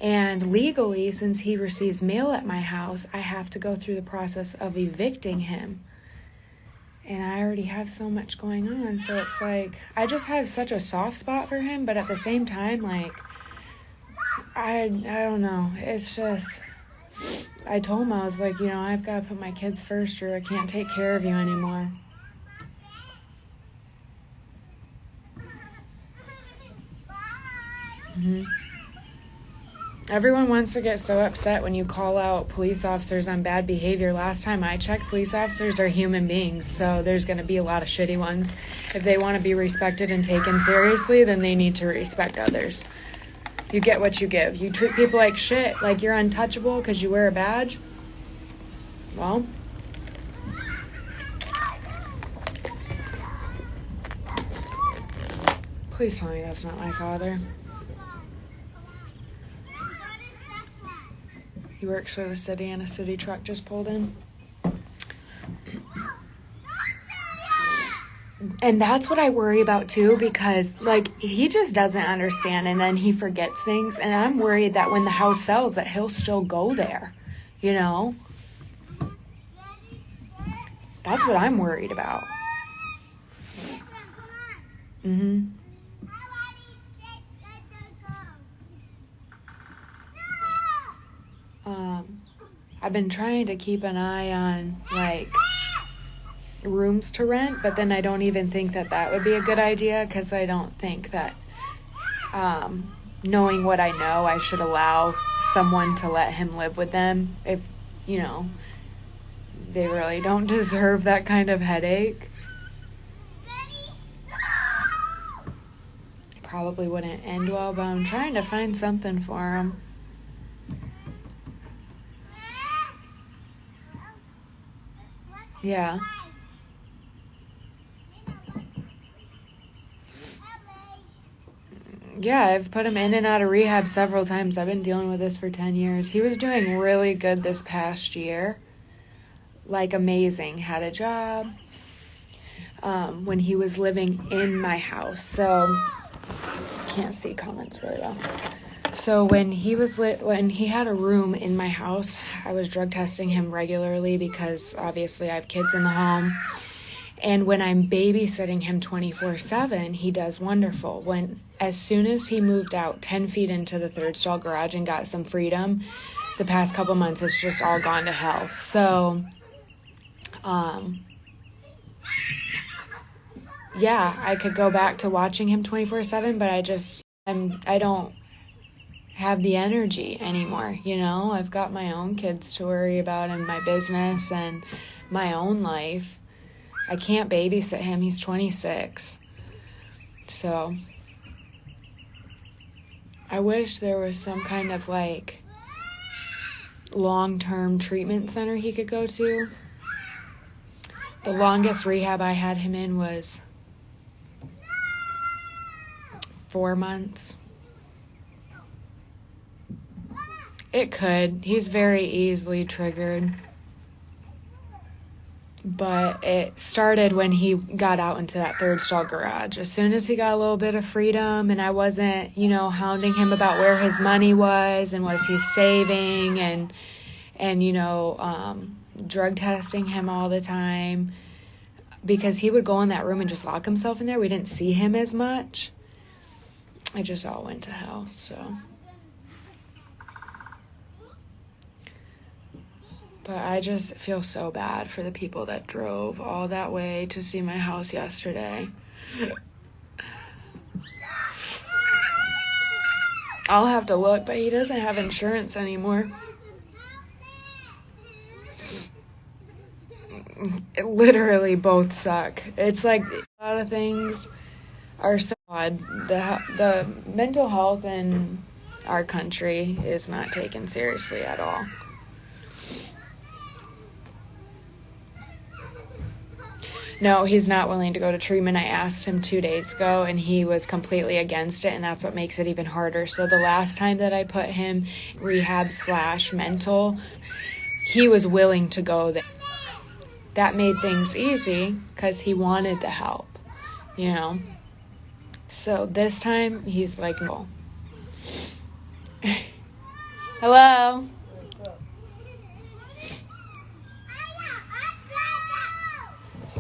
And legally, since he receives mail at my house, I have to go through the process of evicting him. And I already have so much going on. So it's like, I just have such a soft spot for him. But at the same time, like, I don't know. It's just, I told him, I was like, you know, I've got to put my kids first or I can't take care of you anymore. Everyone wants to get so upset when you call out police officers on bad behavior. Last time I checked, police officers are human beings, so there's going to be a lot of shitty ones. If they want to be respected and taken seriously, then they need to respect others. You get what you give. You treat people like shit, like you're untouchable because you wear a badge. Well, please tell me that's not my father. He works for the city and a city truck just pulled in. And that's what I worry about too, because like he just doesn't understand and then he forgets things. And I'm worried that when the house sells that he'll still go there, you know? That's what I'm worried about. I've been trying to keep an eye on like rooms to rent, but then I don't even think that would be a good idea because I don't think that knowing what I know, I should allow someone to let him live with them if, you know, they really don't deserve that kind of headache. Probably wouldn't end well, but I'm trying to find something for him. Yeah. Yeah, I've put him in and out of rehab several times. I've been dealing with this for 10 years. He was doing really good this past year. Like, amazing. Had a job when he was living in my house. So, can't see comments really well. So when he had a room in my house, I was drug testing him regularly because obviously I have kids in the home. And when I'm babysitting him 24/7, he does wonderful. As soon as he moved out 10 feet into the third stall garage and got some freedom, the past couple months it's just all gone to hell. So, yeah, I could go back to watching him 24/7, but I don't have the energy anymore, you know? I've got my own kids to worry about and my business and my own life. I can't babysit him. He's 26. So I wish there was some kind of like long-term treatment center he could go to. The longest rehab I had him in was 4 months. It could. He's very easily triggered. But it started when he got out into that third stall garage. As soon as he got a little bit of freedom and I wasn't, you know, hounding him about where his money was and was he saving and you know, drug testing him all the time because he would go in that room and just lock himself in there. We didn't see him as much. It just all went to hell, so. But I just feel so bad for the people that drove all that way to see my house yesterday. I'll have to look, but he doesn't have insurance anymore. It literally both suck. It's like a lot of things are so odd. The mental health in our country is not taken seriously at all. No, he's not willing to go to treatment. I asked him 2 days ago, and he was completely against it, and that's what makes it even harder. So the last time that I put him rehab/mental, he was willing to go there. That made things easy because he wanted the help, you know. So this time, he's like, no. Hello?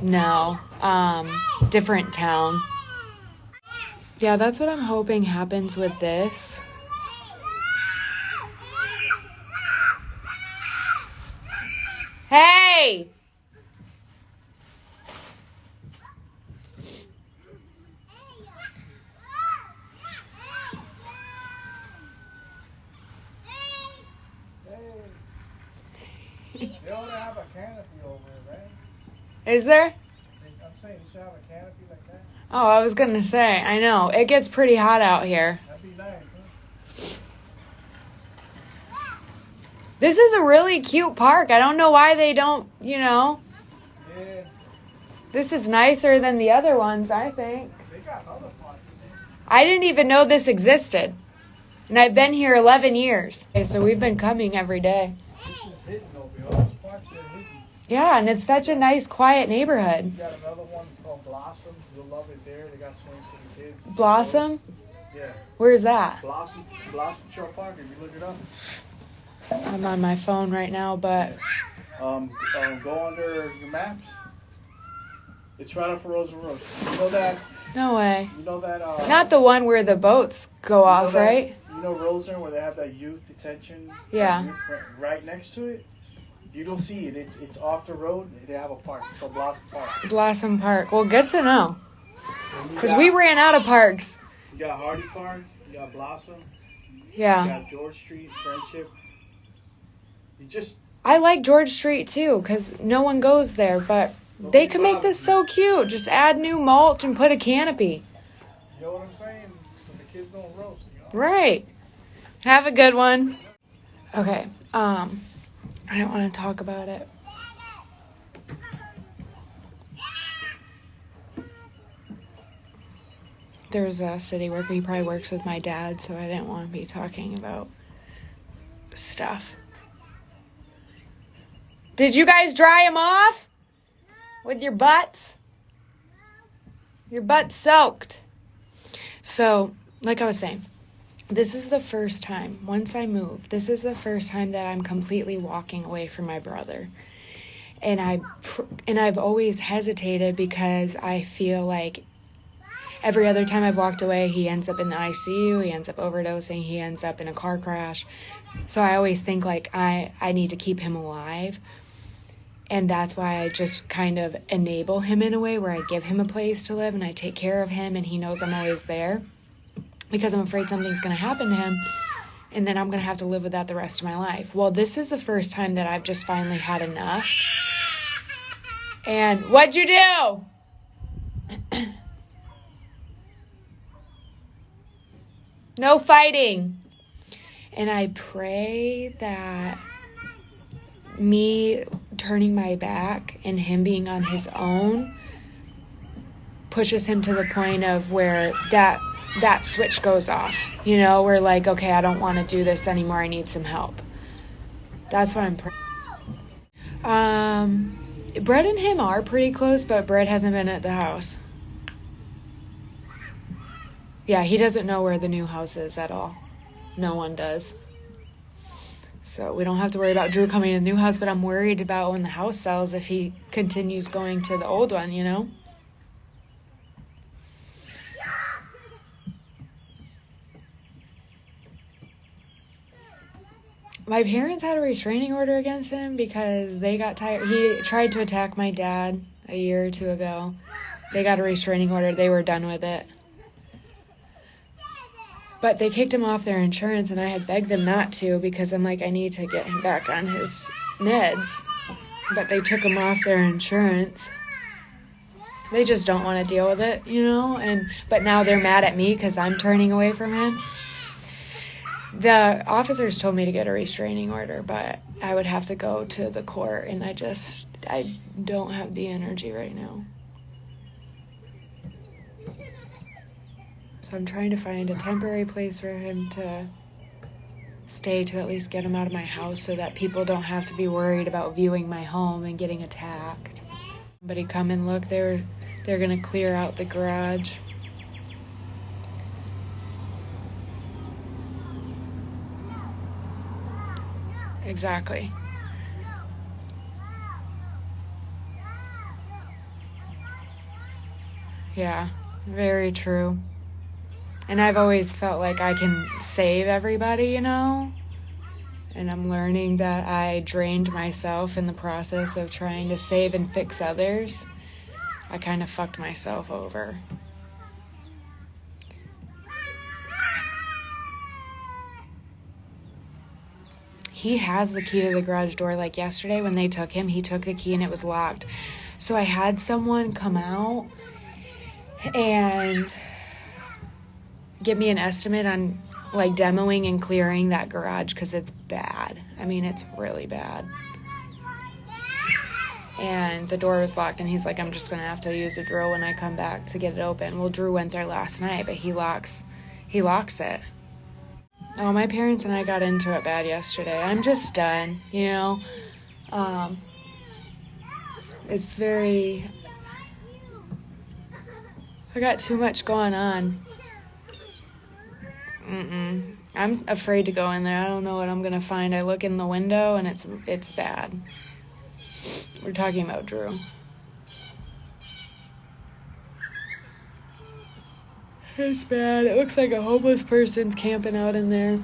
No. Different town. Yeah, that's what I'm hoping happens with this. Hey! They ought to have a canopy over there, right? Is there? I'm saying you should have a canopy like that. Oh, I was gonna say, I know. It gets pretty hot out here. That'd be nice, huh? This is a really cute park. I don't know why they don't, Yeah. This is nicer than the other ones, I think. They got other parks in there. I didn't even know this existed. And I've been here 11 years. Okay, so we've been coming every day. This is hidden over here. All these parks are hidden. Yeah, and it's such a nice, quiet neighborhood. You got another one called Blossom. You'll love it there. They got swings for the kids. Blossom? Yeah. Where's that? Blossom Trail Park. If you look it up. I'm on my phone right now, but... Go under your maps. It's right off of Rosa Road. You know that... No way. You know that... Not the one where the boats go off, right? You know Rosa, where they have that youth detention? Yeah. Right next to it? You don't see it. It's off the road. They have a park. It's called Blossom Park. Blossom Park. Well, good to know. Because we ran out of parks. You got Hardy Park. You got Blossom. Yeah. You got George Street, Friendship. I like George Street, too, because no one goes there, but they could make this so cute. Just add new mulch and put a canopy. You know what I'm saying? So the kids don't roast, Right. Have a good one. Okay. I don't want to talk about it. There's a city worker. He probably works with my dad, so I didn't want to be talking about stuff. Did you guys dry him off? With your butts? Your butt's soaked. So, like I was saying, this is the first time, once I move, this is the first time that I'm completely walking away from my brother. And I've always hesitated because I feel like every other time I've walked away, he ends up in the ICU, he ends up overdosing, he ends up in a car crash. So I always think like I need to keep him alive. And that's why I just kind of enable him in a way where I give him a place to live and I take care of him and he knows I'm always there. Because I'm afraid something's going to happen to him and then I'm going to have to live with that the rest of my life. Well, this is the first time that I've just finally had enough. And what'd you do? No fighting. And I pray that me turning my back and him being on his own pushes him to the point of where that switch goes off, we're like, okay, I don't want to do this anymore. I need some help. That's what I'm praying. Brett and him are pretty close, but Brett hasn't been at the house. Yeah, he doesn't know where the new house is at all. No one does. So we don't have to worry about Drew coming to the new house, but I'm worried about when the house sells if he continues going to the old one, My parents had a restraining order against him because they got tired. He tried to attack my dad a year or two ago. They got a restraining order. They were done with it. But they kicked him off their insurance, and I had begged them not to because I'm like, I need to get him back on his meds. But they took him off their insurance. They just don't want to deal with it, But now they're mad at me because I'm turning away from him. The officers told me to get a restraining order, but I would have to go to the court, and I don't have the energy right now. So I'm trying to find a temporary place for him to stay to at least get him out of my house so that people don't have to be worried about viewing my home and getting attacked. Somebody come and look. They're going to clear out the garage. Exactly. Yeah, very true. And I've always felt like I can save everybody, you know? And I'm learning that I drained myself in the process of trying to save and fix others. I kind of fucked myself over. He has the key to the garage door. Like yesterday when they took him, he took the key and it was locked. So I had someone come out and give me an estimate on like demoing and clearing that garage because it's bad. I mean, it's really bad. And the door was locked and he's like, I'm just going to have to use a drill when I come back to get it open. Well, Drew went there last night, but he locks it. Oh, my parents and I got into it bad yesterday. I'm just done, you know. It's very... I got too much going on. I'm afraid to go in there. I don't know what I'm going to find. I look in the window and it's bad. We're talking about Drew. It's bad. It looks like a homeless person's camping out in there.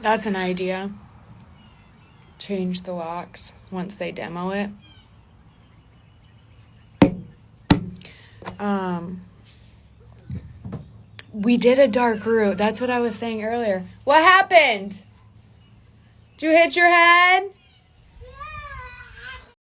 That's an idea. Change the locks once they demo it. We did a dark route. That's what I was saying earlier. What happened? Did you hit your head?